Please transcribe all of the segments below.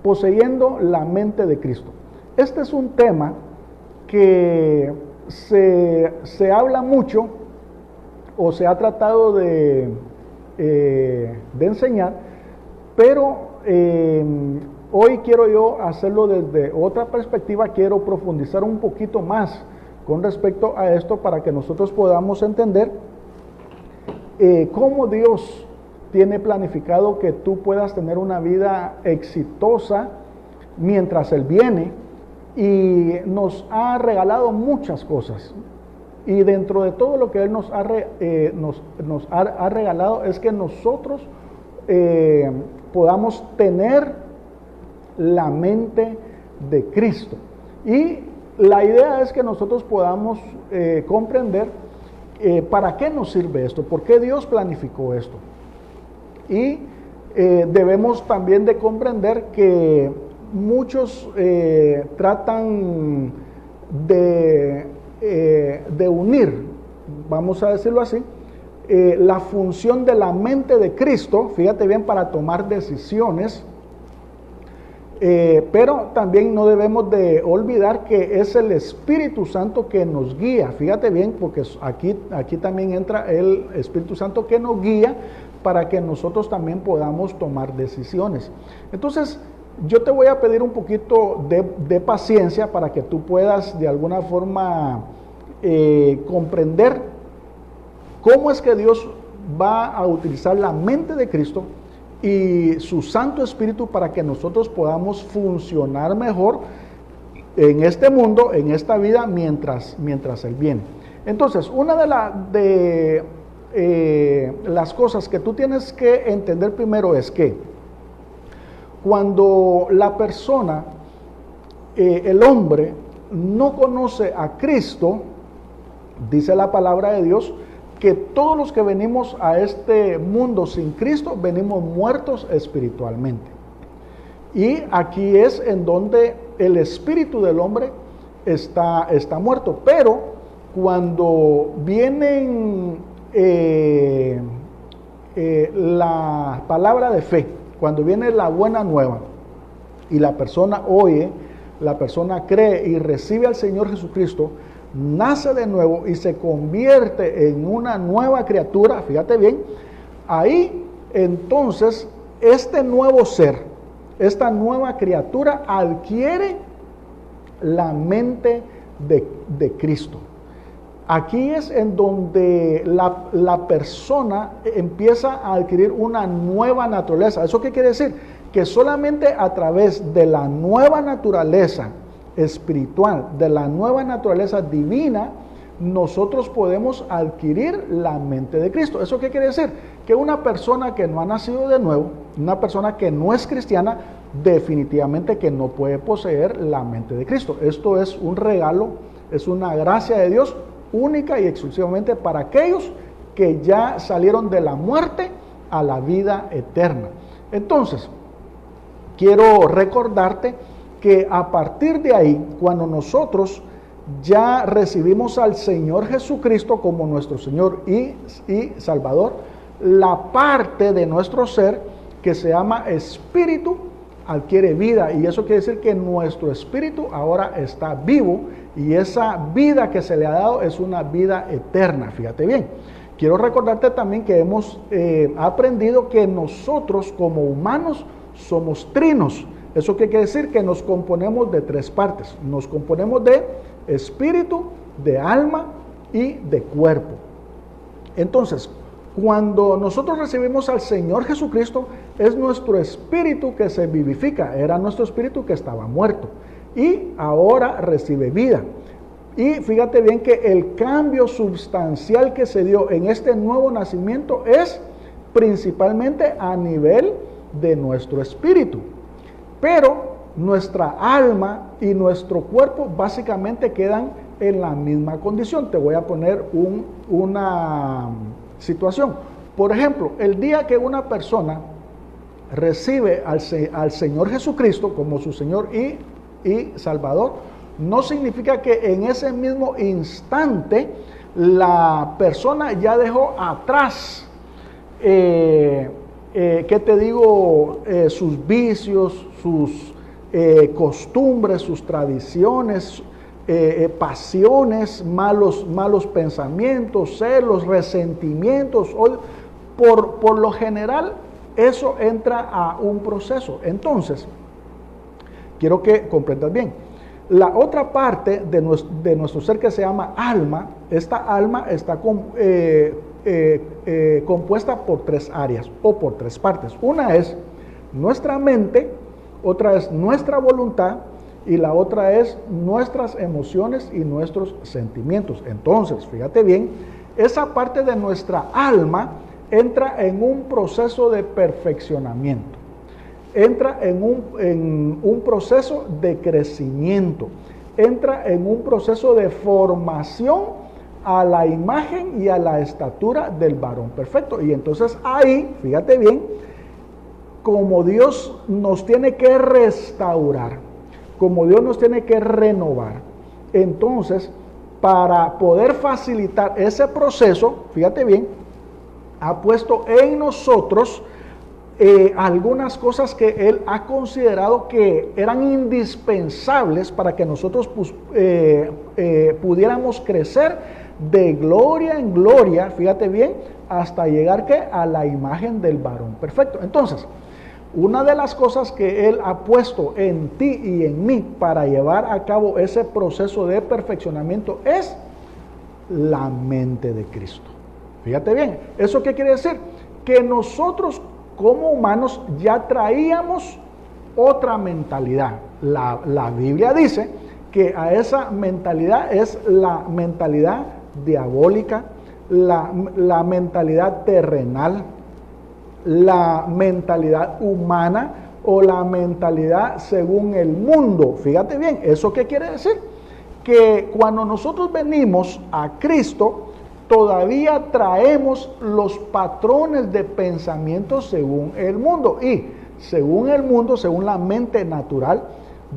poseyendo la mente de Cristo. Este es un tema que se habla mucho o se ha tratado de enseñar, pero hoy quiero yo hacerlo desde otra perspectiva. Quiero profundizar un poquito más con respecto a esto para que nosotros podamos entender cómo Dios tiene planificado que tú puedas tener una vida exitosa mientras Él viene, y nos ha regalado muchas cosas. Y dentro de todo lo que Él nos ha regalado es que nosotros podamos tener la mente de Cristo. Y la idea es que nosotros podamos comprender para qué nos sirve esto, por qué Dios planificó esto. Y debemos también de comprender que muchos tratan de unir, vamos a decirlo así, la función de la mente de Cristo, fíjate bien, para tomar decisiones, pero también no debemos de olvidar que es el Espíritu Santo que nos guía. Fíjate bien, porque aquí también entra el Espíritu Santo que nos guía para que nosotros también podamos tomar decisiones. Entonces, yo te voy a pedir un poquito de paciencia para que tú puedas de alguna forma comprender cómo es que Dios va a utilizar la mente de Cristo y su Santo Espíritu para que nosotros podamos funcionar mejor en este mundo, en esta vida, mientras Él viene. Entonces, una de las cosas que tú tienes que entender primero es que cuando la persona, el hombre, no conoce a Cristo, dice la palabra de Dios, que todos los que venimos a este mundo sin Cristo, venimos muertos espiritualmente. Y aquí es en donde el espíritu del hombre está muerto. Pero cuando vienen la palabra de fe, cuando viene la buena nueva y la persona oye, la persona cree y recibe al Señor Jesucristo, nace de nuevo y se convierte en una nueva criatura, fíjate bien, ahí entonces este nuevo ser, esta nueva criatura adquiere la mente de Cristo. Aquí es en donde la persona empieza a adquirir una nueva naturaleza. ¿Eso qué quiere decir? Que solamente a través de la nueva naturaleza espiritual, de la nueva naturaleza divina, nosotros podemos adquirir la mente de Cristo. ¿Eso qué quiere decir? Que una persona que no ha nacido de nuevo, una persona que no es cristiana, definitivamente que no puede poseer la mente de Cristo. Esto es un regalo, es una gracia de Dios única y exclusivamente para aquellos que ya salieron de la muerte a la vida eterna. Entonces, quiero recordarte que a partir de ahí, cuando nosotros ya recibimos al Señor Jesucristo como nuestro Señor y Salvador, la parte de nuestro ser que se llama espíritu adquiere vida, y eso quiere decir que nuestro espíritu ahora está vivo, y esa vida que se le ha dado es una vida eterna. Fíjate bien, quiero recordarte también que hemos aprendido que nosotros como humanos somos trinos. ¿Eso qué quiere decir? Que nos componemos de tres partes. Nos componemos de espíritu, de alma y de cuerpo. Entonces, cuando nosotros recibimos al Señor Jesucristo, es nuestro espíritu que se vivifica. Era nuestro espíritu que estaba muerto y ahora recibe vida. Y fíjate bien que el cambio sustancial que se dio en este nuevo nacimiento es principalmente a nivel de nuestro espíritu. Pero nuestra alma y nuestro cuerpo básicamente quedan en la misma condición. Te voy a poner una situación. Por ejemplo, el día que una persona recibe al Señor Jesucristo como su Señor y Salvador, no significa que en ese mismo instante la persona ya dejó atrás ¿qué te digo? Sus vicios, costumbres, sus tradiciones, pasiones, malos pensamientos, celos, resentimientos. Por lo general, eso entra a un proceso. Entonces, quiero que comprendas bien. La otra parte de nuestro ser que se llama alma, esta alma está compuesta por 3 áreas o por 3 partes. Una es nuestra mente, otra es nuestra voluntad y la otra es nuestras emociones y nuestros sentimientos. Entonces, fíjate bien, esa parte de nuestra alma entra en un proceso de perfeccionamiento, entra en un proceso de crecimiento, entra en un proceso de formación a la imagen y a la estatura del varón perfecto. Y entonces ahí, fíjate bien, como Dios nos tiene que restaurar, como Dios nos tiene que renovar, entonces para poder facilitar ese proceso, fíjate bien, ha puesto en nosotros algunas cosas que Él ha considerado que eran indispensables para que nosotros pudiéramos crecer de gloria en gloria, fíjate bien, hasta llegar a la imagen del varón perfecto. Entonces, una de las cosas que Él ha puesto en ti y en mí para llevar a cabo ese proceso de perfeccionamiento es la mente de Cristo. Fíjate bien, ¿eso qué quiere decir? Que nosotros como humanos ya traíamos otra mentalidad. La Biblia dice que a esa mentalidad es la mentalidad diabólica, la mentalidad terrenal, la mentalidad humana o la mentalidad según el mundo. Fíjate bien, ¿eso qué quiere decir? Que cuando nosotros venimos a Cristo, todavía traemos los patrones de pensamiento según el mundo. Y según el mundo, según la mente natural,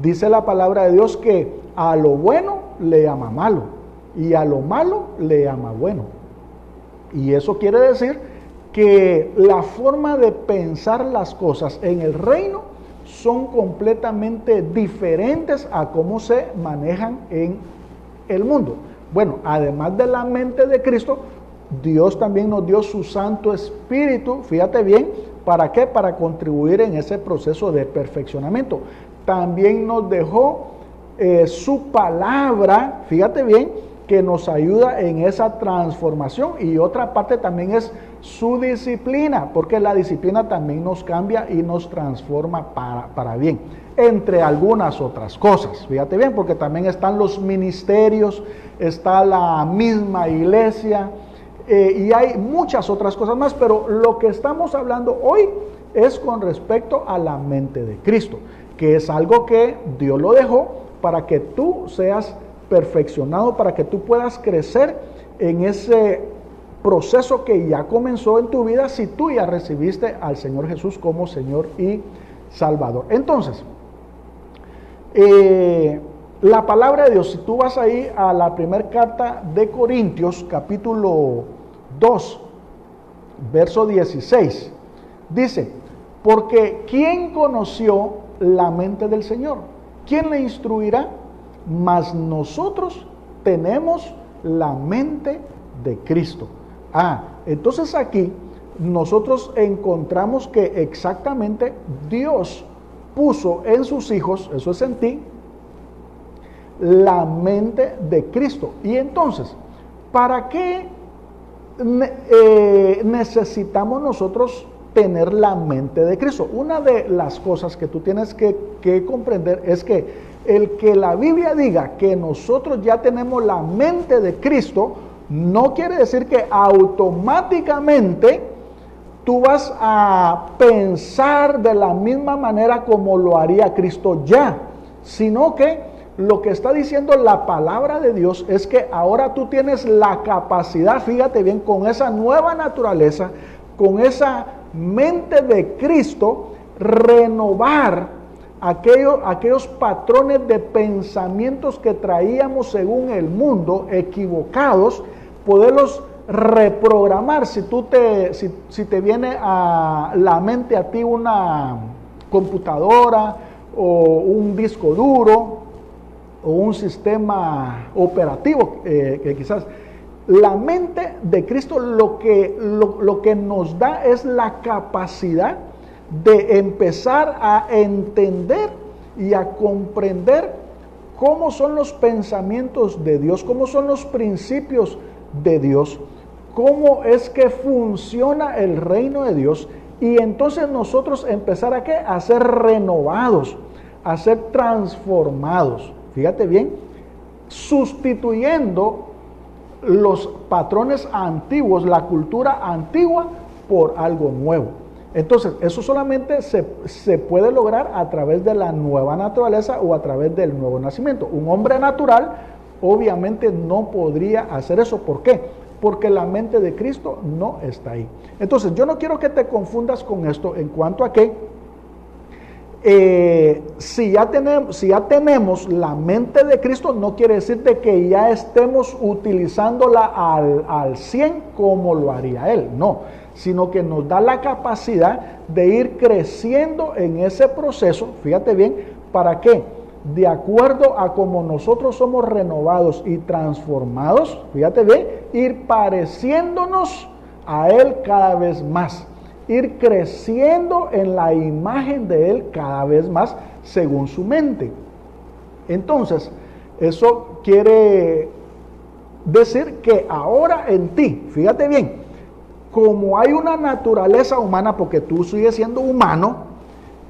dice la palabra de Dios que a lo bueno le llama malo y a lo malo le llama bueno. Y eso quiere decir que la forma de pensar las cosas en el reino son completamente diferentes a cómo se manejan en el mundo. Bueno, además de la mente de Cristo, Dios también nos dio su Santo Espíritu, fíjate bien, ¿para qué? Para contribuir en ese proceso de perfeccionamiento. También nos dejó su palabra, fíjate bien, que nos ayuda en esa transformación. Y otra parte también es su disciplina, porque la disciplina también nos cambia y nos transforma para bien, entre algunas otras cosas. Fíjate bien, porque también están los ministerios, está la misma iglesia, y hay muchas otras cosas más, pero lo que estamos hablando hoy es con respecto a la mente de Cristo, que es algo que Dios lo dejó para que tú seas perfeccionado, para que tú puedas crecer en ese proceso que ya comenzó en tu vida si tú ya recibiste al Señor Jesús como Señor y Salvador. Entonces, la palabra de Dios, si tú vas ahí a la primera carta de Corintios, capítulo 2, verso 16, dice, porque ¿quién conoció la mente del Señor? ¿Quién le instruirá? Mas nosotros tenemos la mente de Cristo. Entonces aquí nosotros encontramos que exactamente Dios puso en sus hijos, eso es en ti, la mente de Cristo. Y entonces, ¿para qué necesitamos nosotros tener la mente de Cristo? Una de las cosas que tú tienes que comprender es que el que la Biblia diga que nosotros ya tenemos la mente de Cristo, no quiere decir que automáticamente tú vas a pensar de la misma manera como lo haría Cristo ya, sino que lo que está diciendo la palabra de Dios es que ahora tú tienes la capacidad, fíjate bien, con esa nueva naturaleza, con esa mente de Cristo, renovar aquellos patrones de pensamientos que traíamos según el mundo, equivocados, poderlos reprogramar. Si te viene a la mente a ti una computadora, o un disco duro o un sistema operativo que quizás. La mente de Cristo lo que nos da es la capacidad de empezar a entender y a comprender cómo son los pensamientos de Dios, cómo son los principios de Dios, cómo es que funciona el reino de Dios, y entonces nosotros empezar a ¿qué? A ser renovados, a ser transformados. Fíjate bien, sustituyendo los patrones antiguos, la cultura antigua, por algo nuevo. Entonces, eso solamente se puede lograr a través de la nueva naturaleza o a través del nuevo nacimiento. Un hombre natural obviamente no podría hacer eso. ¿Por qué? Porque la mente de Cristo no está ahí. Entonces, yo no quiero que te confundas con esto en cuanto a que si ya tenemos la mente de Cristo, no quiere decir de que ya estemos utilizándola al 100 como lo haría Él, no, sino que nos da la capacidad de ir creciendo en ese proceso. Fíjate bien, ¿para qué? De acuerdo a cómo nosotros somos renovados y transformados, fíjate bien, ir pareciéndonos a Él cada vez más, ir creciendo en la imagen de Él cada vez más según su mente. Entonces, eso quiere decir que ahora en ti, fíjate bien, como hay una naturaleza humana, porque tú sigues siendo humano,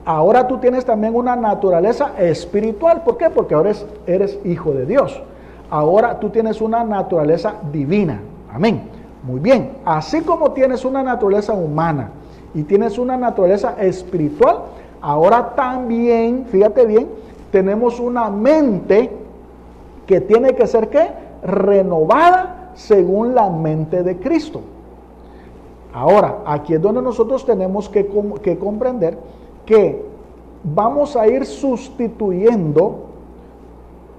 ahora tú tienes también una naturaleza espiritual. ¿Por qué? Porque ahora eres hijo de Dios. Ahora tú tienes una naturaleza divina. Amén. Muy bien. Así como tienes una naturaleza humana y tienes una naturaleza espiritual, ahora también, fíjate bien, tenemos una mente que tiene que ser ¿qué? Renovada según la mente de Cristo. Ahora, aquí es donde nosotros tenemos que comprender que vamos a ir sustituyendo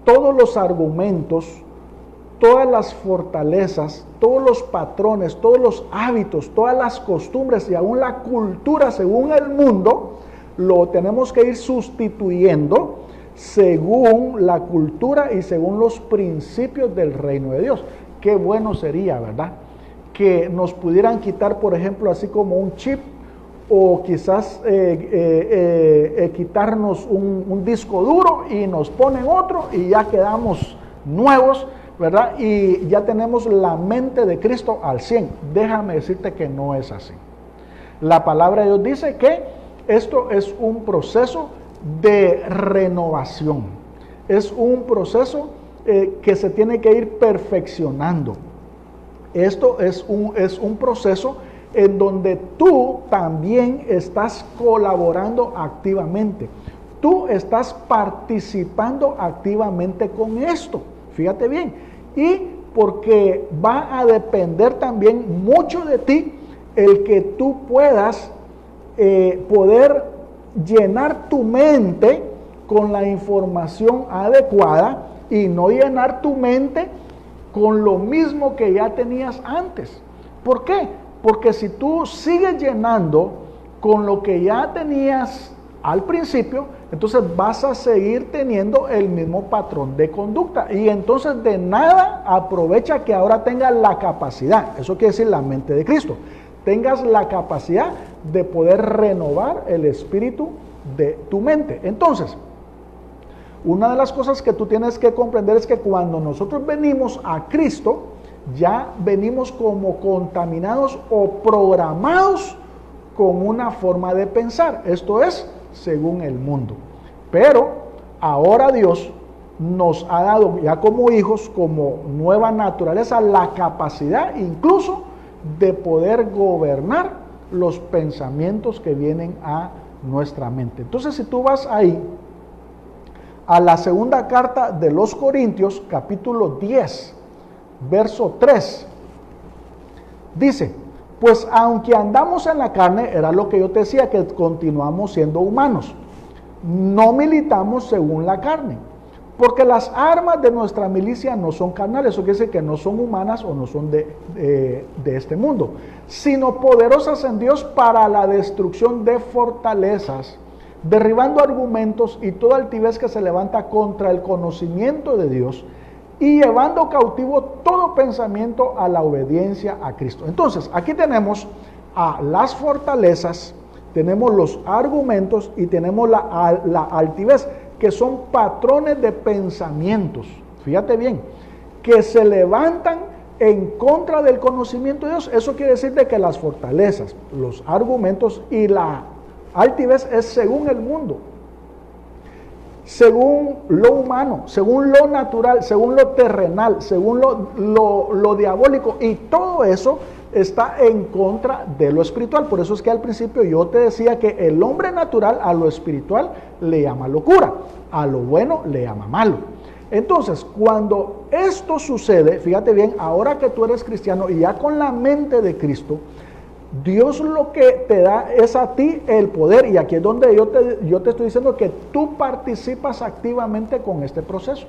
todos los argumentos, todas las fortalezas, todos los patrones, todos los hábitos, todas las costumbres y aún la cultura según el mundo, lo tenemos que ir sustituyendo según la cultura y según los principios del reino de Dios. Qué bueno sería, ¿verdad?, que nos pudieran quitar, por ejemplo, así como un chip, o quizás quitarnos un disco duro y nos ponen otro y ya quedamos nuevos, ¿verdad? Y ya tenemos la mente de Cristo al 100. Déjame decirte que no es así. La palabra de Dios dice que esto es un proceso de renovación. Es un proceso que se tiene que ir perfeccionando. Esto es un proceso en donde tú también estás colaborando activamente. Tú estás participando activamente con esto. Fíjate bien. Y porque va a depender también mucho de ti el que tú puedas poder llenar tu mente con la información adecuada y no llenar tu mente con lo mismo que ya tenías antes. ¿Por qué? Porque si tú sigues llenando con lo que ya tenías al principio, entonces vas a seguir teniendo el mismo patrón de conducta. Y entonces de nada aprovecha que ahora tengas la capacidad, eso quiere decir la mente de Cristo, tengas la capacidad de poder renovar el espíritu de tu mente. Entonces, una de las cosas que tú tienes que comprender es que cuando nosotros venimos a Cristo, ya venimos como contaminados o programados con una forma de pensar. Esto es según el mundo. Pero ahora Dios nos ha dado ya como hijos, como nueva naturaleza, la capacidad incluso de poder gobernar los pensamientos que vienen a nuestra mente. Entonces, si tú vas ahí a la segunda carta de los Corintios, capítulo 10, verso 3, dice: pues aunque andamos en la carne, era lo que yo te decía, que continuamos siendo humanos, no militamos según la carne, porque las armas de nuestra milicia no son carnales, eso quiere decir que no son humanas o no son de este mundo, sino poderosas en Dios para la destrucción de fortalezas, derribando argumentos y toda altivez que se levanta contra el conocimiento de Dios y llevando cautivo todo pensamiento a la obediencia a Cristo. Entonces, aquí tenemos a las fortalezas, tenemos los argumentos y tenemos la altivez, que son patrones de pensamientos, fíjate bien, que se levantan en contra del conocimiento de Dios. Eso quiere decir de que las fortalezas, los argumentos y la altivez es según el mundo, según lo humano, según lo natural, según lo terrenal, según lo diabólico, y todo eso está en contra de lo espiritual. Por eso es que al principio yo te decía que el hombre natural a lo espiritual le llama locura, a lo bueno le llama malo. Entonces, cuando esto sucede, fíjate bien, ahora que tú eres cristiano y ya con la mente de Cristo, Dios lo que te da es a ti el poder, y aquí es donde yo te estoy diciendo que tú participas activamente con este proceso.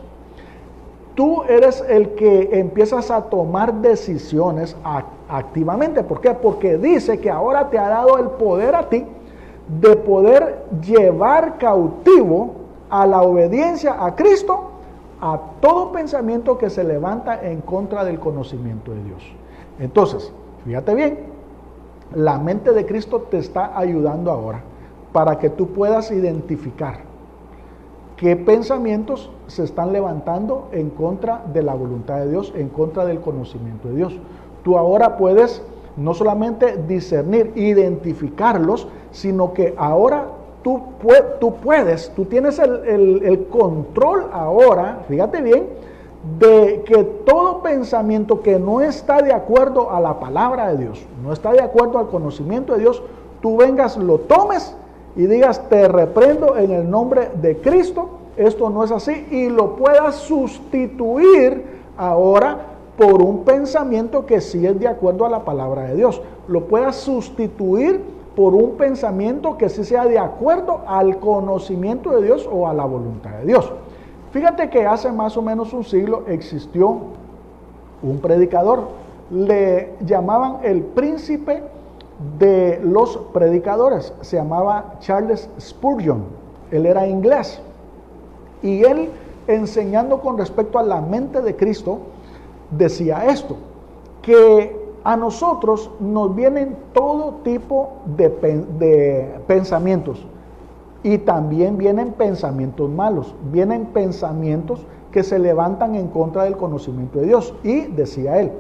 Tú eres el que empiezas a tomar decisiones activamente. ¿Por qué? Porque dice que ahora te ha dado el poder a ti de poder llevar cautivo a la obediencia a Cristo a todo pensamiento que se levanta en contra del conocimiento de Dios. Entonces, fíjate bien, la mente de Cristo te está ayudando ahora para que tú puedas identificar qué pensamientos se están levantando en contra de la voluntad de Dios, en contra del conocimiento de Dios. Tú ahora puedes no solamente discernir, identificarlos, sino que ahora tú tienes el control ahora, fíjate bien, de que todo pensamiento que no está de acuerdo a la palabra de Dios, no está de acuerdo al conocimiento de Dios, tú vengas, lo tomes y digas, te reprendo en el nombre de Cristo, esto no es así, y lo puedas sustituir ahora por un pensamiento que sí es de acuerdo a la palabra de Dios. Lo puedas sustituir por un pensamiento que sí sea de acuerdo al conocimiento de Dios o a la voluntad de Dios. Fíjate que hace más o menos un siglo existió un predicador, le llamaban el príncipe de los predicadores, se llamaba Charles Spurgeon, él era inglés, y él, enseñando con respecto a la mente de Cristo, decía esto, que a nosotros nos vienen todo tipo de pensamientos, y también vienen pensamientos malos, vienen pensamientos que se levantan en contra del conocimiento de Dios. Y decía él,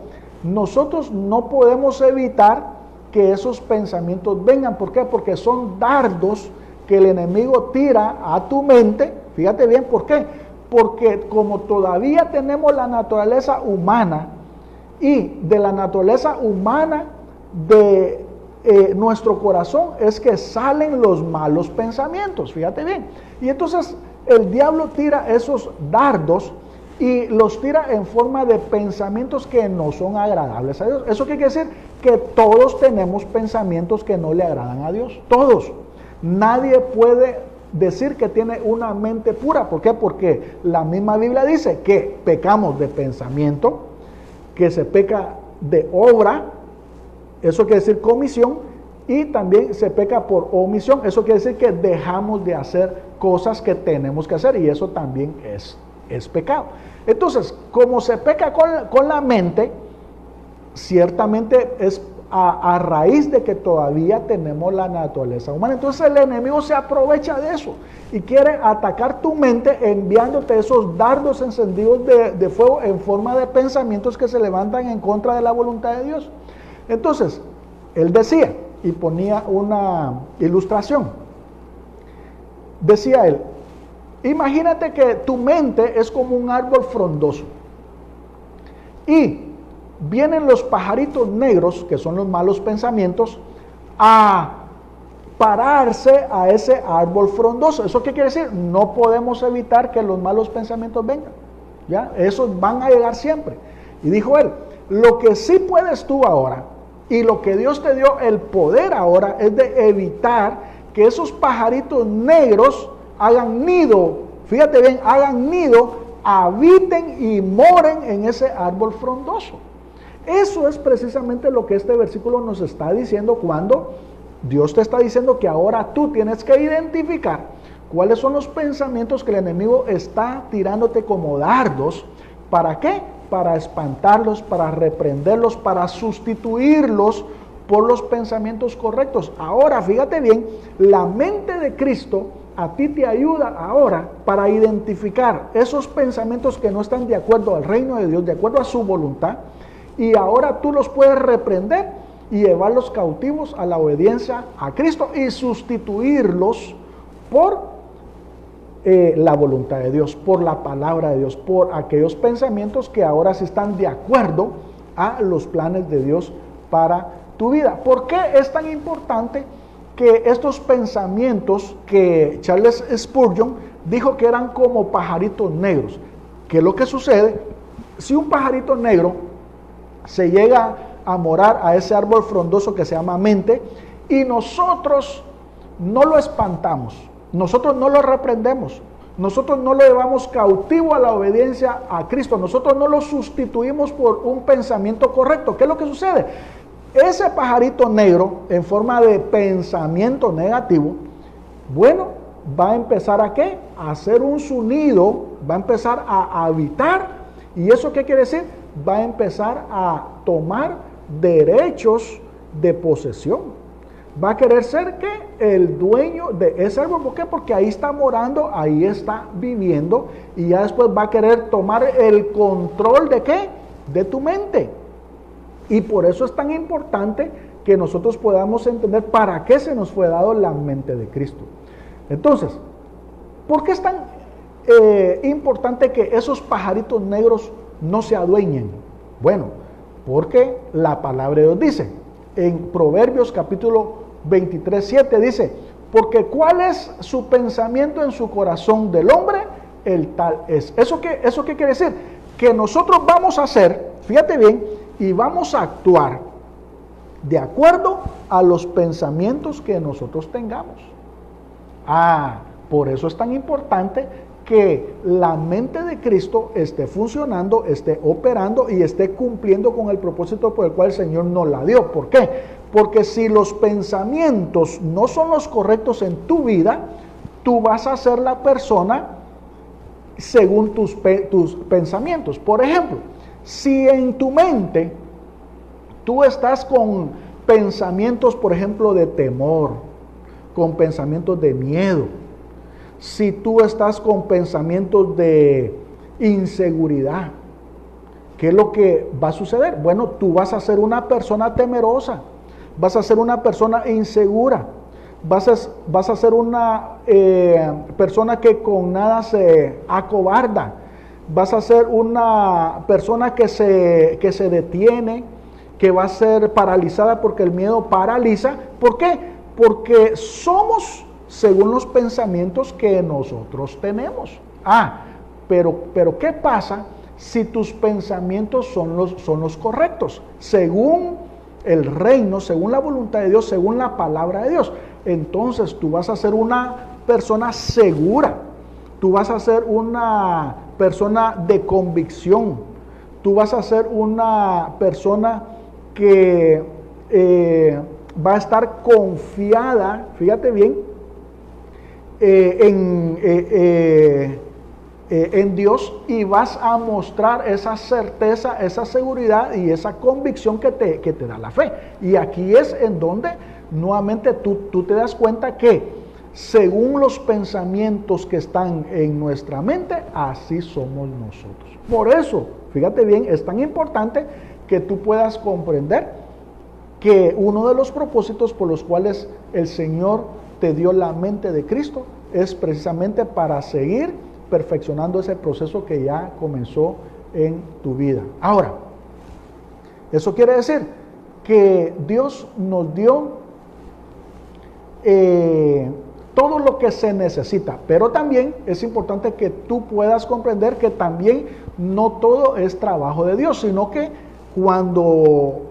nosotros no podemos evitar que esos pensamientos vengan. ¿Por qué? Porque son dardos que el enemigo tira a tu mente. Fíjate bien, ¿por qué? Porque como todavía tenemos la naturaleza humana, y de la naturaleza humana de nuestro corazón es que salen los malos pensamientos, fíjate bien. Y entonces el diablo tira esos dardos y los tira en forma de pensamientos que no son agradables a Dios. ¿Eso qué quiere decir? Que todos tenemos pensamientos que no le agradan a Dios, todos. Nadie puede decir que tiene una mente pura. ¿Por qué? Porque la misma Biblia dice que pecamos de pensamiento, que se peca de obra, eso quiere decir comisión, y también se peca por omisión, eso quiere decir que dejamos de hacer cosas que tenemos que hacer, y eso también es pecado. Entonces, como se peca con la mente, ciertamente es a raíz de que todavía tenemos la naturaleza humana. Entonces el enemigo se aprovecha de eso y quiere atacar tu mente enviándote esos dardos encendidos de fuego en forma de pensamientos que se levantan en contra de la voluntad de Dios. Entonces, él decía, y ponía una ilustración, decía él, imagínate que tu mente es como un árbol frondoso y vienen los pajaritos negros, que son los malos pensamientos, a pararse a ese árbol frondoso. ¿Eso qué quiere decir? No podemos evitar que los malos pensamientos vengan, ¿ya? Esos van a llegar siempre. Y dijo él, lo que sí puedes tú ahora, y lo que Dios te dio el poder ahora, es de evitar que esos pajaritos negros hagan nido, fíjate bien, hagan nido, habiten y moren en ese árbol frondoso. Eso es precisamente lo que este versículo nos está diciendo cuando Dios te está diciendo que ahora tú tienes que identificar cuáles son los pensamientos que el enemigo está tirándote como dardos. ¿Para qué? Para espantarlos, para reprenderlos, para sustituirlos por los pensamientos correctos. Ahora, fíjate bien, la mente de Cristo a ti te ayuda ahora para identificar esos pensamientos que no están de acuerdo al reino de Dios, de acuerdo a su voluntad, y ahora tú los puedes reprender y llevarlos cautivos a la obediencia a Cristo y sustituirlos por la voluntad de Dios, por la palabra de Dios, por aquellos pensamientos que ahora sí están de acuerdo a los planes de Dios para tu vida. ¿Por qué es tan importante que estos pensamientos que Charles Spurgeon dijo que eran como pajaritos negros? ¿Qué es lo que sucede? Si un pajarito negro se llega a morar a ese árbol frondoso que se llama mente y nosotros no lo espantamos, nosotros no lo reprendemos, nosotros no lo llevamos cautivo a la obediencia a Cristo, nosotros no lo sustituimos por un pensamiento correcto, ¿qué es lo que sucede? Ese pajarito negro en forma de pensamiento negativo, bueno, va a empezar ¿a qué? A hacer un sonido, va a empezar a habitar, ¿y eso qué quiere decir? Va a empezar a tomar derechos de posesión. Va a querer ser ¿qué? El dueño de ese árbol. ¿Por qué? Porque ahí está morando, ahí está viviendo y ya después va a querer tomar el control ¿de qué? De tu mente. Y por eso es tan importante que nosotros podamos entender para qué se nos fue dado la mente de Cristo. Entonces, ¿por qué es tan importante que esos pajaritos negros no se adueñen? Bueno, porque la palabra de Dios dice, en Proverbios capítulo 23:7 dice, porque ¿cuál es su pensamiento en su corazón del hombre? El tal es. ¿Eso qué quiere decir? Que nosotros vamos a hacer, fíjate bien, y vamos a actuar de acuerdo a los pensamientos que nosotros tengamos. Por eso es tan importante que la mente de Cristo esté funcionando, esté operando y esté cumpliendo con el propósito por el cual el Señor nos la dio. ¿Por qué? Porque si los pensamientos no son los correctos en tu vida, tú vas a ser la persona según tus pensamientos. Por ejemplo, si en tu mente tú estás con pensamientos, por ejemplo, de temor, con pensamientos de miedo, si tú estás con pensamientos de inseguridad, ¿qué es lo que va a suceder? Bueno, tú vas a ser una persona temerosa, vas a ser una persona insegura, vas a ser una persona que con nada se acobarda, vas a ser una persona que se detiene, que va a ser paralizada porque el miedo paraliza. ¿Por qué? Porque somos según los pensamientos que nosotros tenemos. Pero ¿qué pasa si tus pensamientos son los correctos? Según el reino, según la voluntad de Dios, según la palabra de Dios. Entonces tú vas a ser una persona segura, tú vas a ser una persona de convicción, tú vas a ser una persona que va a estar confiada, fíjate bien, en Dios, y vas a mostrar esa certeza, esa seguridad y esa convicción que te da la fe. Y aquí es en donde nuevamente tú te das cuenta que según los pensamientos que están en nuestra mente, así somos nosotros. Por eso, fíjate bien, es tan importante que tú puedas comprender que uno de los propósitos por los cuales el Señor te dio la mente de Cristo es precisamente para seguir perfeccionando ese proceso que ya comenzó en tu vida. Ahora, eso quiere decir que Dios nos dio todo lo que se necesita, pero también es importante que tú puedas comprender que también no todo es trabajo de Dios, sino que cuando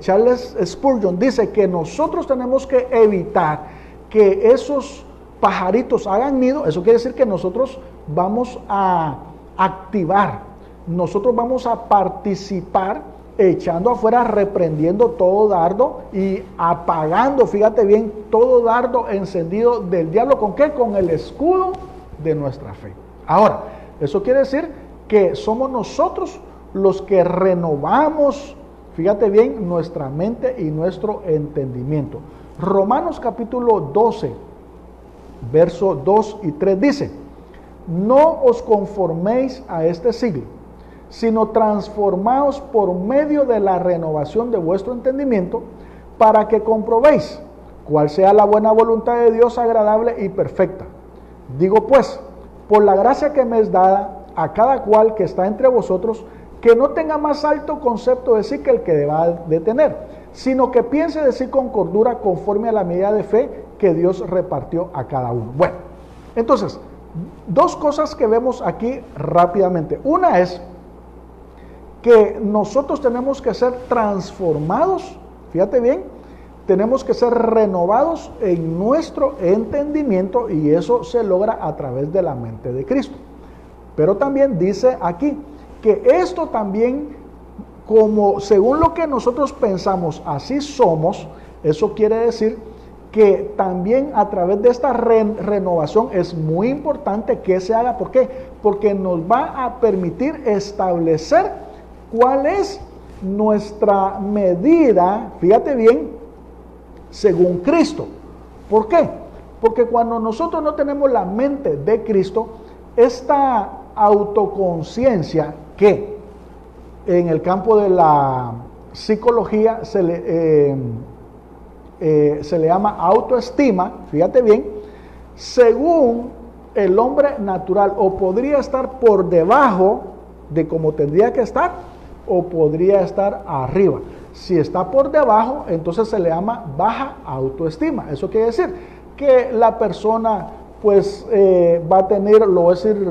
Charles Spurgeon dice que nosotros tenemos que evitar que esos pajaritos hagan nido, eso quiere decir que nosotros vamos a activar, nosotros vamos a participar echando afuera, reprendiendo todo dardo y apagando, fíjate bien, todo dardo encendido del diablo. ¿Con qué? Con el escudo de nuestra fe. Ahora, eso quiere decir que somos nosotros los que renovamos, fíjate bien, nuestra mente y nuestro entendimiento. Romanos capítulo 12, verso 2 y 3 dice: no os conforméis a este siglo, sino transformaos por medio de la renovación de vuestro entendimiento, para que comprobéis cuál sea la buena voluntad de Dios, agradable y perfecta. Digo pues, por la gracia que me es dada a cada cual que está entre vosotros, que no tenga más alto concepto de sí que el que deba de tener, sino que piense de sí con cordura, conforme a la medida de fe que Dios repartió a cada uno. Bueno, entonces, dos cosas que vemos aquí rápidamente. Una es que nosotros tenemos que ser transformados, fíjate bien, tenemos que ser renovados en nuestro entendimiento, y eso se logra a través de la mente de Cristo. Pero también dice aquí que esto también, como según lo que nosotros pensamos, así somos. Eso quiere decir que también a través de esta renovación es muy importante que se haga. ¿Por qué? Porque nos va a permitir establecer cuál es nuestra medida, fíjate bien, según Cristo. ¿Por qué? Porque cuando nosotros no tenemos la mente de Cristo, esta autoconciencia, que en el campo de la psicología se le llama autoestima, fíjate bien, según el hombre natural, o podría estar por debajo de como tendría que estar, o podría estar arriba. Si está por debajo, entonces se le llama baja autoestima. Eso quiere decir que la persona pues va a tener, lo voy a decir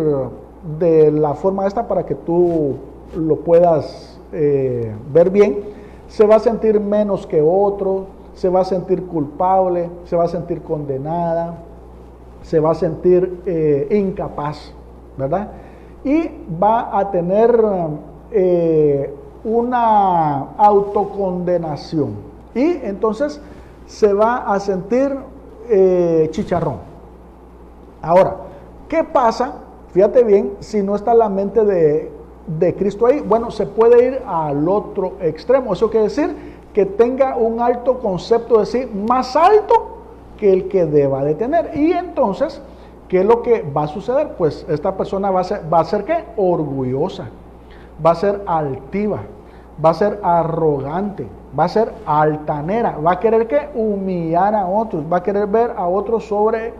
de la forma esta para que tú lo puedas ver bien, se va a sentir menos que otro, se va a sentir culpable, se va a sentir condenada, se va a sentir incapaz, ¿verdad? Y va a tener una autocondenación, y entonces se va a sentir chicharrón. Ahora, ¿qué pasa? Fíjate bien, si no está la mente de Cristo ahí, bueno, se puede ir al otro extremo. Eso quiere decir que tenga un alto concepto de sí, más alto que el que deba de tener. Y entonces, ¿qué es lo que va a suceder? Pues esta persona va a ser ¿qué? Orgullosa, va a ser altiva, va a ser arrogante, va a ser altanera, va a querer ¿qué? Humillar a otros, va a querer ver a otros sobre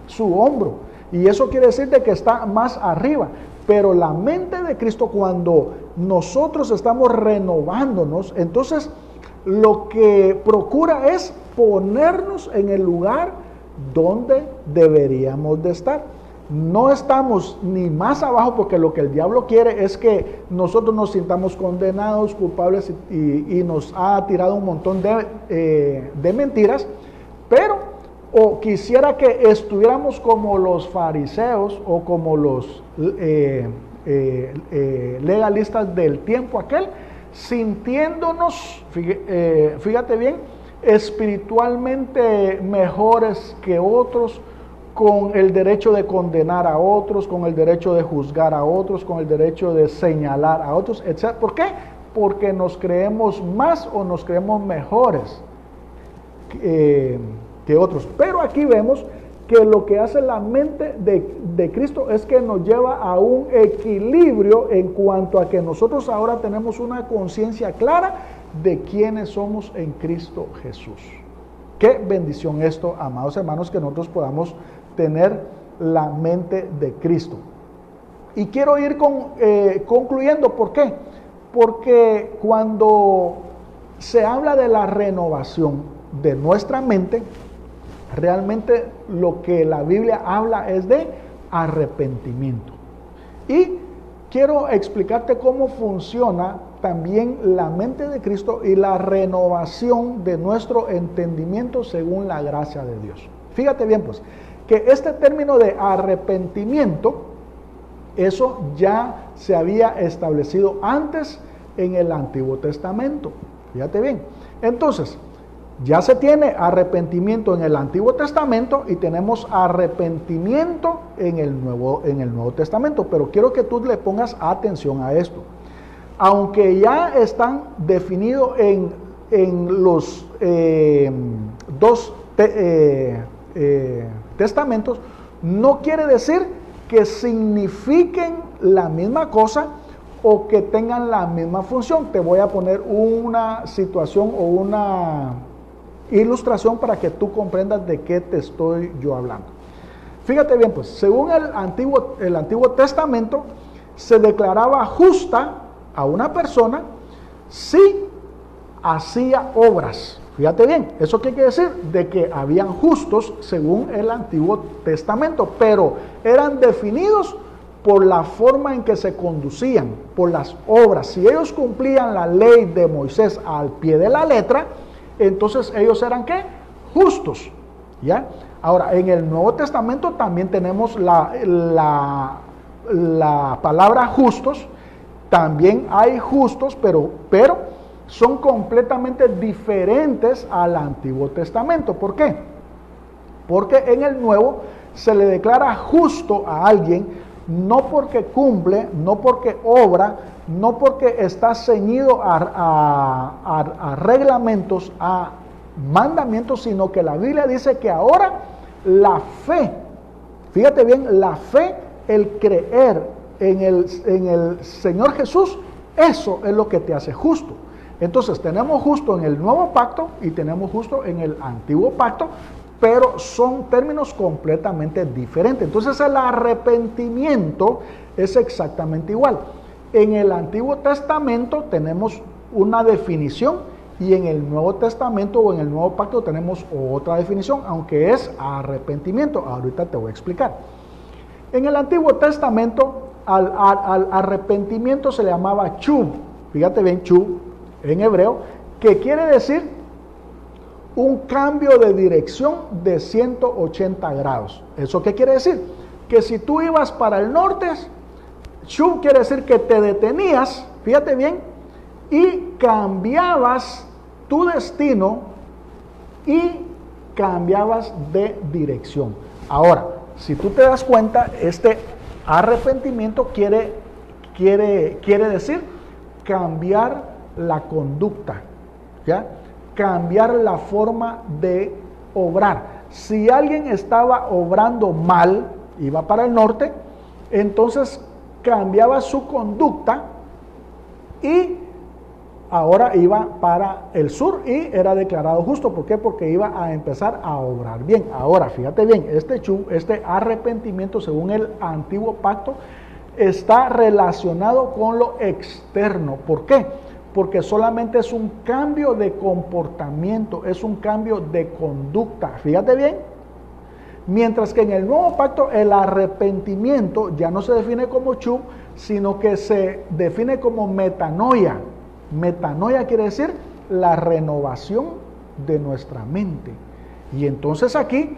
su hombro. Y eso quiere decir de que está más arriba. Pero la mente de Cristo, cuando nosotros estamos renovándonos, entonces lo que procura es ponernos en el lugar donde deberíamos de estar. No estamos ni más abajo, porque lo que el diablo quiere es que nosotros nos sintamos condenados, culpables, y nos ha tirado un montón de mentiras. Pero o quisiera que estuviéramos como los fariseos o como los legalistas del tiempo aquel, sintiéndonos, fíjate bien, espiritualmente mejores que otros, con el derecho de condenar a otros, con el derecho de juzgar a otros, con el derecho de señalar a otros, etc. ¿Por qué? Porque nos creemos más o nos creemos mejores que otros. Pero aquí vemos que lo que hace la mente de Cristo es que nos lleva a un equilibrio en cuanto a que nosotros ahora tenemos una conciencia clara de quiénes somos en Cristo Jesús. Qué bendición esto, amados hermanos, que nosotros podamos tener la mente de Cristo. Y quiero ir concluyendo. ¿Por qué? Porque cuando se habla de la renovación de nuestra mente, realmente lo que la Biblia habla es de arrepentimiento. Y quiero explicarte cómo funciona también la mente de Cristo y la renovación de nuestro entendimiento según la gracia de Dios. Fíjate bien, pues, que este término de arrepentimiento, eso ya se había establecido antes en el Antiguo Testamento. Fíjate bien. Entonces, ya se tiene arrepentimiento en el Antiguo Testamento y tenemos arrepentimiento en el Nuevo Testamento. Pero quiero que tú le pongas atención a esto. Aunque ya están definidos en los dos testamentos, no quiere decir que signifiquen la misma cosa o que tengan la misma función. Te voy a poner una situación o una ilustración para que tú comprendas de qué te estoy yo hablando. Fíjate bien, pues, según el Antiguo Testamento, se declaraba justa a una persona si hacía obras. Fíjate bien, ¿eso qué quiere decir? De que habían justos según el Antiguo Testamento, pero eran definidos por la forma en que se conducían, por las obras. Si ellos cumplían la ley de Moisés al pie de la letra, entonces ellos eran ¿qué? Justos, ¿ya? Ahora, en el Nuevo Testamento también tenemos la palabra justos. También hay justos, pero son completamente diferentes al Antiguo Testamento. ¿Por qué? Porque en el Nuevo se le declara justo a alguien no porque cumple, no porque obra, no porque está ceñido a reglamentos, a mandamientos, sino que la Biblia dice que ahora la fe, fíjate bien, la fe, el creer en el Señor Jesús, eso es lo que te hace justo. Entonces tenemos justo en el Nuevo Pacto y tenemos justo en el Antiguo Pacto, pero son términos completamente diferentes. Entonces el arrepentimiento es exactamente igual. En el Antiguo Testamento tenemos una definición y en el Nuevo Testamento o en el Nuevo Pacto tenemos otra definición, aunque es arrepentimiento. Ahorita te voy a explicar. En el Antiguo Testamento al arrepentimiento se le llamaba chub. Fíjate bien, chub en hebreo, que quiere decir un cambio de dirección de 180 grados. ¿Eso qué quiere decir? Que si tú ibas para el norte, chub quiere decir que te detenías, fíjate bien, y cambiabas tu destino y cambiabas de dirección. Ahora, si tú te das cuenta, este arrepentimiento quiere decir cambiar la conducta, ¿ya? Cambiar la forma de obrar. Si alguien estaba obrando mal, iba para el norte, entonces cambiaba su conducta y ahora iba para el sur y era declarado justo. ¿Por qué? Porque iba a empezar a obrar bien. Ahora, fíjate bien, este arrepentimiento según el Antiguo Pacto está relacionado con lo externo. ¿Por qué? Porque solamente es un cambio de comportamiento, es un cambio de conducta. Fíjate bien. Mientras que en el Nuevo Pacto el arrepentimiento ya no se define como chub, sino que se define como metanoia. Metanoia quiere decir la renovación de nuestra mente. Y entonces aquí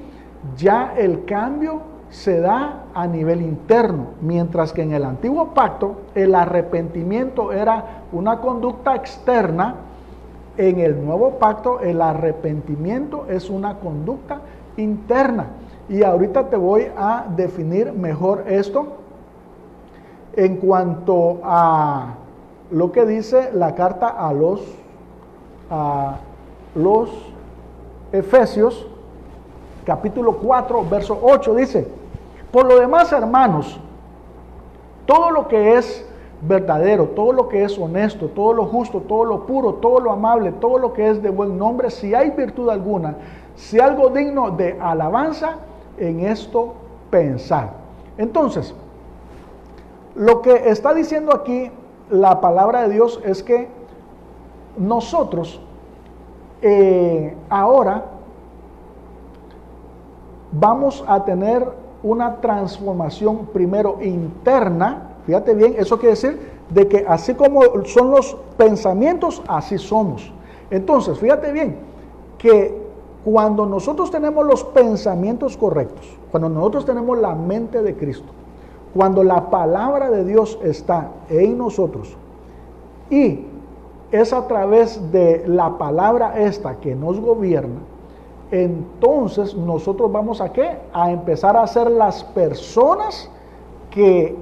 ya el cambio se da a nivel interno, mientras que en el Antiguo Pacto el arrepentimiento era una conducta externa. En el Nuevo Pacto el arrepentimiento es una conducta interna. Y ahorita te voy a definir mejor esto en cuanto a lo que dice la carta a los Efesios, capítulo 4, verso 8, dice: por lo demás, hermanos, todo lo que es verdadero, todo lo que es honesto, todo lo justo, todo lo puro, todo lo amable, todo lo que es de buen nombre, si hay virtud alguna, si algo digno de alabanza, en esto pensad. Entonces, lo que está diciendo aquí la palabra de Dios es que nosotros ahora vamos a tener una transformación primero interna. Fíjate bien, eso quiere decir de que así como son los pensamientos, así somos. Entonces, fíjate bien, que cuando nosotros tenemos los pensamientos correctos, cuando nosotros tenemos la mente de Cristo, cuando la palabra de Dios está en nosotros, y es a través de la palabra esta que nos gobierna, entonces nosotros vamos a ¿qué? A empezar a ser las personas que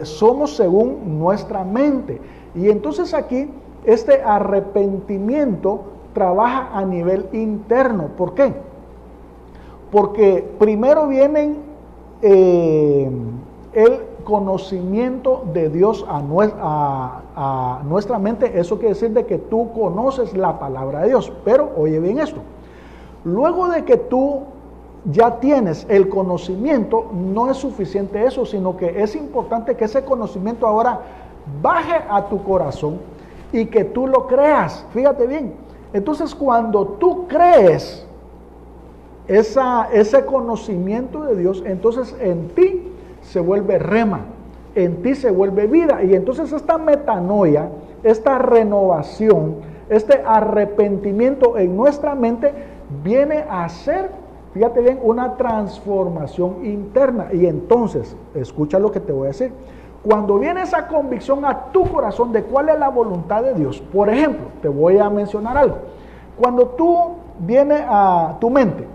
somos según nuestra mente. Y entonces aquí este arrepentimiento trabaja a nivel interno. ¿Por qué? Porque primero vienen el conocimiento de Dios a nuestra mente. Eso quiere decir de que tú conoces la palabra de Dios. Pero oye bien esto, luego de que tú ya tienes el conocimiento, no es suficiente eso, sino que es importante que ese conocimiento ahora baje a tu corazón y que tú lo creas. Fíjate bien, entonces cuando tú crees ese conocimiento de Dios, entonces en ti se vuelve rema, en ti se vuelve vida, y entonces esta metanoia, esta renovación, este arrepentimiento en nuestra mente viene a ser, fíjate bien, una transformación interna. Y entonces, escucha lo que te voy a decir, cuando viene esa convicción a tu corazón de cuál es la voluntad de Dios, por ejemplo, te voy a mencionar algo, cuando tú viene a tu mente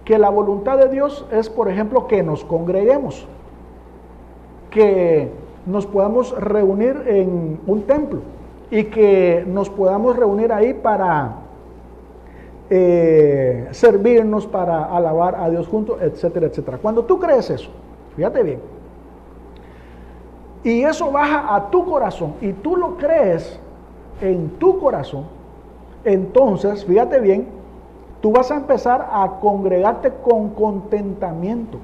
que la voluntad de Dios es, por ejemplo, que nos congreguemos, que nos podamos reunir en un templo y que nos podamos reunir ahí para servirnos, para alabar a Dios juntos, etcétera, etcétera. Cuando tú crees eso, fíjate bien, y eso baja a tu corazón y tú lo crees en tu corazón, entonces, fíjate bien, tú vas a empezar a congregarte con contentamiento.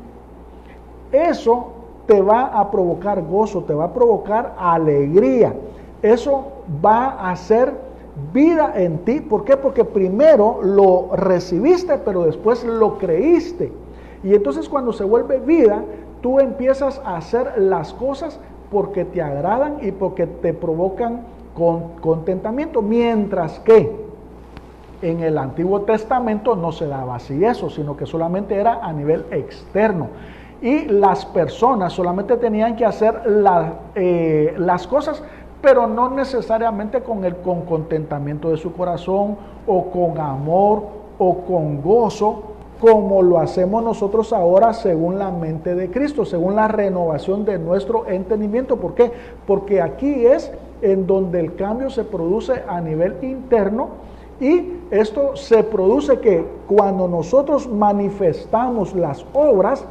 Eso te va a provocar gozo, te va a provocar alegría. Eso va a hacer vida en ti. ¿Por qué? Porque primero lo recibiste, pero después lo creíste. Y entonces cuando se vuelve vida, tú empiezas a hacer las cosas porque te agradan y porque te provocan contentamiento. Mientras que en el Antiguo Testamento no se daba así eso, sino que solamente era a nivel externo. Y las personas solamente tenían que hacer las cosas, pero no necesariamente con contentamiento de su corazón, o con amor, o con gozo, como lo hacemos nosotros ahora según la mente de Cristo, según la renovación de nuestro entendimiento. ¿Por qué? Porque aquí es en donde el cambio se produce a nivel interno. Y esto se produce que cuando nosotros manifestamos las obras,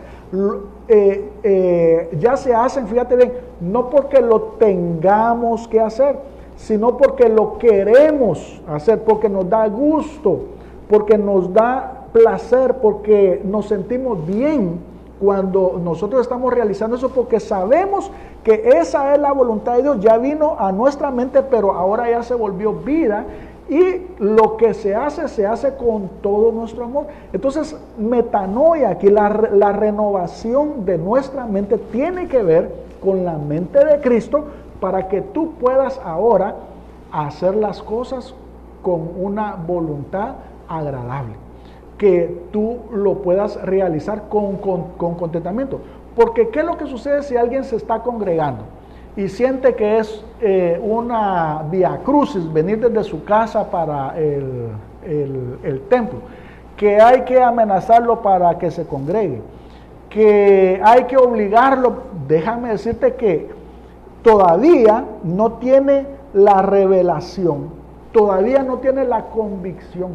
ya se hacen, fíjate bien, no porque lo tengamos que hacer, sino porque lo queremos hacer, porque nos da gusto, porque nos da placer, porque nos sentimos bien cuando nosotros estamos realizando eso, porque sabemos que esa es la voluntad de Dios. Ya vino a nuestra mente, pero ahora ya se volvió vida. Y lo que se hace con todo nuestro amor. Entonces, metanoia, aquí la renovación de nuestra mente tiene que ver con la mente de Cristo, para que tú puedas ahora hacer las cosas con una voluntad agradable, que tú lo puedas realizar con contentamiento. Porque ¿qué es lo que sucede si alguien se está congregando y siente que es una vía crucis venir desde su casa para el templo, que hay que amenazarlo para que se congregue, que hay que obligarlo? Déjame decirte que todavía no tiene la revelación, todavía no tiene la convicción,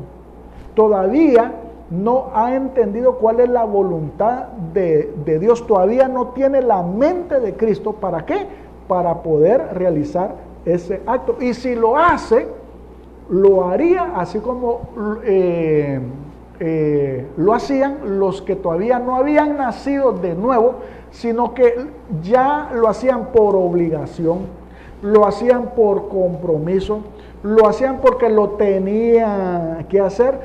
todavía no ha entendido cuál es la voluntad de Dios, todavía no tiene la mente de Cristo. ¿Para qué? Para poder realizar ese acto. Y si lo hace, lo haría así como lo hacían los que todavía no habían nacido de nuevo, sino que ya lo hacían por obligación, lo hacían por compromiso, lo hacían porque lo tenían que hacer,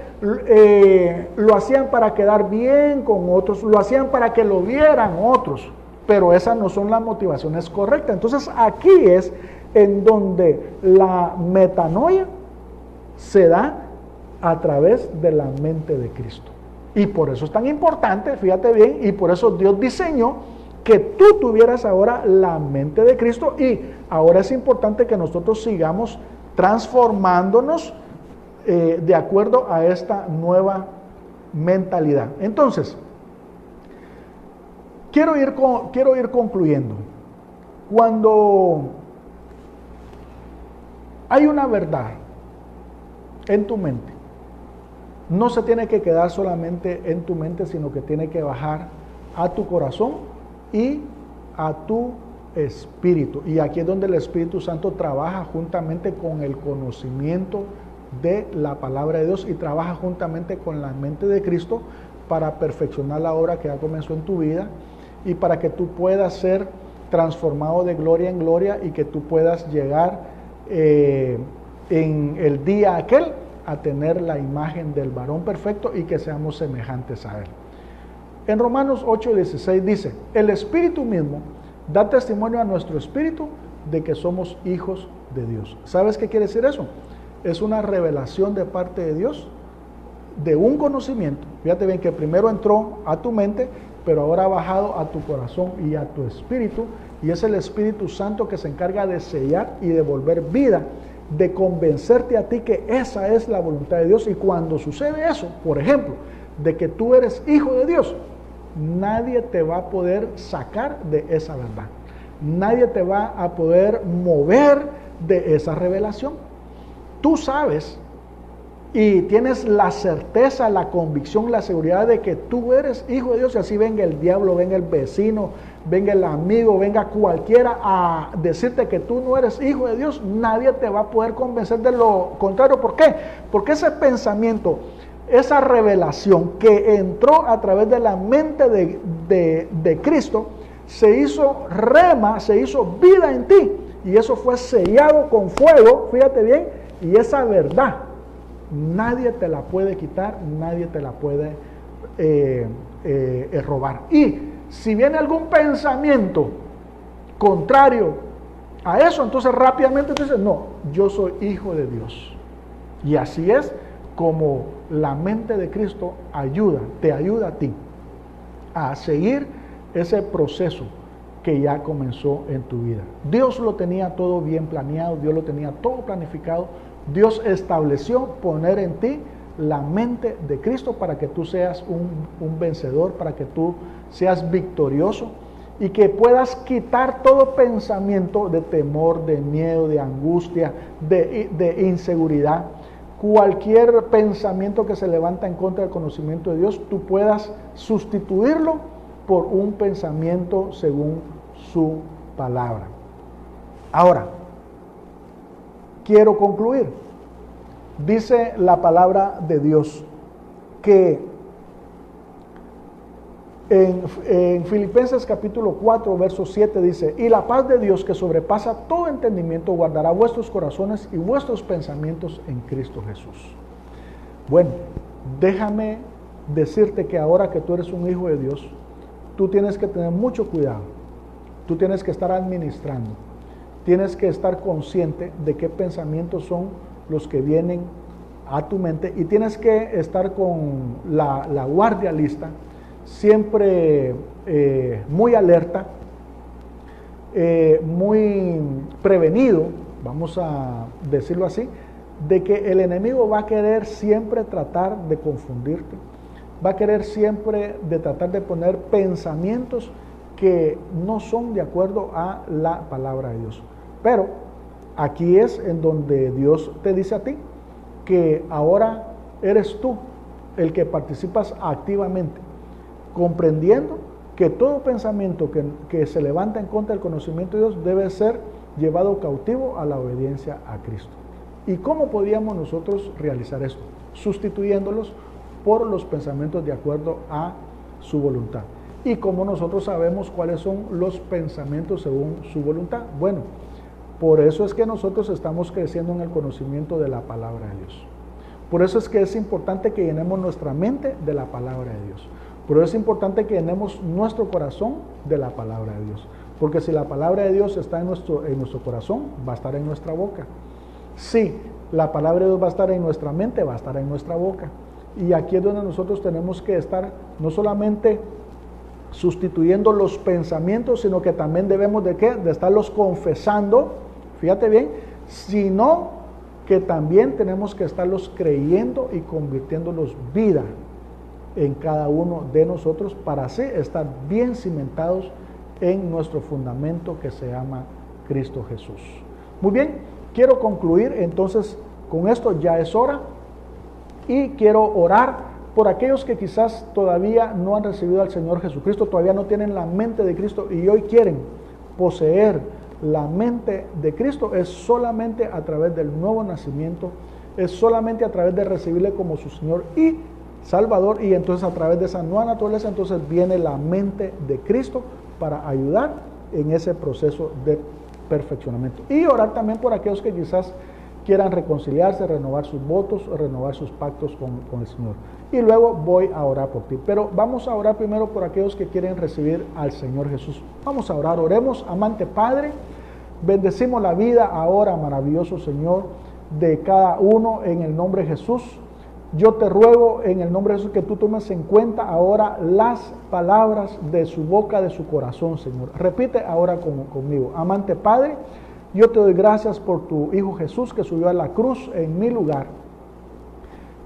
lo hacían para quedar bien con otros, lo hacían para que lo vieran otros. Pero esas no son las motivaciones correctas. Entonces aquí es en donde la metanoia se da a través de la mente de Cristo. Y por eso es tan importante, fíjate bien, y por eso Dios diseñó que tú tuvieras ahora la mente de Cristo, y ahora es importante que nosotros sigamos transformándonos de acuerdo a esta nueva mentalidad. Entonces, quiero ir concluyendo. Cuando hay una verdad en tu mente, no se tiene que quedar solamente en tu mente, sino que tiene que bajar a tu corazón y a tu espíritu. Y aquí es donde el Espíritu Santo trabaja juntamente con el conocimiento de la palabra de Dios y trabaja juntamente con la mente de Cristo para perfeccionar la obra que ya comenzó en tu vida y para que tú puedas ser transformado de gloria en gloria y que tú puedas llegar en el día aquel a tener la imagen del varón perfecto y que seamos semejantes a él. En Romanos 8:16 dice: el Espíritu mismo da testimonio a nuestro espíritu de que somos hijos de Dios. ¿Sabes qué quiere decir eso? Es una revelación de parte de Dios de un conocimiento. Fíjate bien que primero entró a tu mente, pero ahora ha bajado a tu corazón y a tu espíritu, y es el Espíritu Santo que se encarga de sellar y de volver vida, de convencerte a ti que esa es la voluntad de Dios. Y cuando sucede eso, por ejemplo, de que tú eres hijo de Dios, nadie te va a poder sacar de esa verdad. Nadie te va a poder mover de esa revelación. Tú sabes y tienes la certeza, la convicción, la seguridad de que tú eres hijo de Dios, y así venga el diablo, venga el vecino, venga el amigo, venga cualquiera a decirte que tú no eres hijo de Dios, nadie te va a poder convencer de lo contrario. ¿Por qué? Porque ese pensamiento, esa revelación que entró a través de la mente de Cristo, se hizo rema, se hizo vida en ti, y eso fue sellado con fuego, fíjate bien, y esa verdad nadie te la puede quitar, nadie te la puede robar. Y si viene algún pensamiento contrario a eso, entonces rápidamente tú dices: no, yo soy hijo de Dios. Y así es como la mente de Cristo te ayuda a ti a seguir ese proceso que ya comenzó en tu vida. Dios lo tenía todo bien planeado, Dios lo tenía todo planificado. Dios estableció poner en ti la mente de Cristo para que tú seas un vencedor, para que tú seas victorioso y que puedas quitar todo pensamiento de temor, de miedo, de angustia, de inseguridad. Cualquier pensamiento que se levanta en contra del conocimiento de Dios, tú puedas sustituirlo por un pensamiento según su palabra. Ahora, quiero concluir. Dice la palabra de Dios que en Filipenses capítulo 4, verso 7 dice: y la paz de Dios, que sobrepasa todo entendimiento, guardará vuestros corazones y vuestros pensamientos en Cristo Jesús. Bueno, déjame decirte que ahora que tú eres un hijo de Dios, tú tienes que tener mucho cuidado. Tú tienes que estar administrando. Tienes que estar consciente de qué pensamientos son los que vienen a tu mente, y tienes que estar con la guardia lista, siempre muy alerta, muy prevenido, vamos a decirlo así, de que el enemigo va a querer siempre tratar de confundirte, va a querer siempre de tratar de poner pensamientos que no son de acuerdo a la palabra de Dios. Pero aquí es en donde Dios te dice a ti que ahora eres tú el que participas activamente, comprendiendo que todo pensamiento que se levanta en contra del conocimiento de Dios debe ser llevado cautivo a la obediencia a Cristo. ¿Y cómo podíamos nosotros realizar esto? Sustituyéndolos por los pensamientos de acuerdo a su voluntad. ¿Y cómo nosotros sabemos cuáles son los pensamientos según su voluntad? Bueno, por eso es que nosotros estamos creciendo en el conocimiento de la palabra de Dios. Por eso es que es importante que llenemos nuestra mente de la palabra de Dios. Por eso es importante que llenemos nuestro corazón de la palabra de Dios. Porque si la palabra de Dios está en nuestro corazón, va a estar en nuestra boca. Si la palabra de Dios va a estar en nuestra mente, va a estar en nuestra boca. Y aquí es donde nosotros tenemos que estar no solamente sustituyendo los pensamientos, sino que también debemos de ¿qué? De estarlos confesando, fíjate bien, sino que también tenemos que estarlos creyendo y convirtiéndolos vida en cada uno de nosotros para así estar bien cimentados en nuestro fundamento que se llama Cristo Jesús. Muy bien, quiero concluir entonces con esto, ya es hora, y quiero orar por aquellos que quizás todavía no han recibido al Señor Jesucristo, todavía no tienen la mente de Cristo y hoy quieren poseer la mente de Cristo. Es solamente a través del nuevo nacimiento, es solamente a través de recibirle como su Señor y Salvador, y entonces a través de esa nueva naturaleza entonces viene la mente de Cristo para ayudar en ese proceso de perfeccionamiento. Y orar también por aquellos que quizás quieran reconciliarse, renovar sus votos, renovar sus pactos con el Señor. Y luego voy a orar por ti. Pero vamos a orar primero por aquellos que quieren recibir al Señor Jesús. Vamos a orar, oremos. Amante Padre, bendecimos la vida ahora, maravilloso Señor, de cada uno en el nombre de Jesús. Yo te ruego en el nombre de Jesús que tú tomes en cuenta ahora las palabras de su boca, de su corazón, Señor. Repite ahora conmigo. Amante Padre, yo te doy gracias por tu Hijo Jesús que subió a la cruz en mi lugar.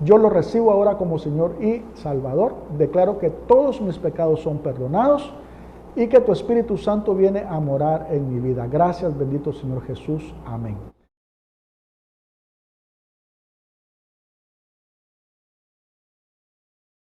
Yo lo recibo ahora como Señor y Salvador. Declaro que todos mis pecados son perdonados y que tu Espíritu Santo viene a morar en mi vida. Gracias, bendito Señor Jesús. Amén.